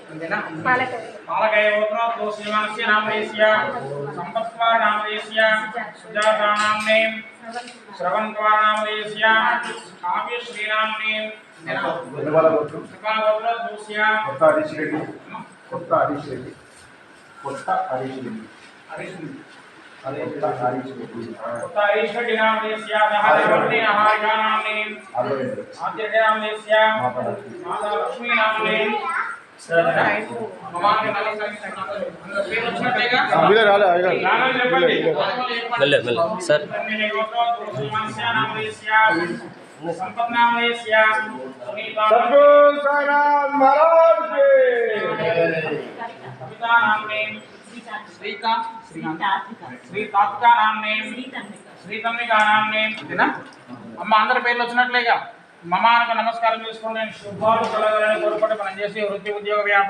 అంతేనా పాలకయ గోత్రో శ్రీమానస్య నామదేశ్య సంపత్వా నామదేశ్య సుజాతా నామ్నే శ్రవణ్వా నామదేశ్య కావ్య శ్రీనామ్నే వెనకాల గోత్రం గోత్ర దోస్య కొత్త హరీష్ రెడ్డి కొత్త హరీష్ రెడ్డి కొత్త హరీష్ రెడ్డి కొత్త హరీష్ రెడ్డి కొత్త హరీష్ రెడ్డి నామదేశ్య మహాదేవని ఆహారికా నామ్నే ఆద్య నామదేశ్య మాతా లక్ష్మీ నామ్నే सर అమ్మ అందరి పేర్లు వచ్చినట్లేగా మమానకు నమస్కారం చేసుకోండి. శుభాలు కలగాలని కోరుకుంటే మనం చేసే వృత్తి ఉద్యోగ వ్యాపారం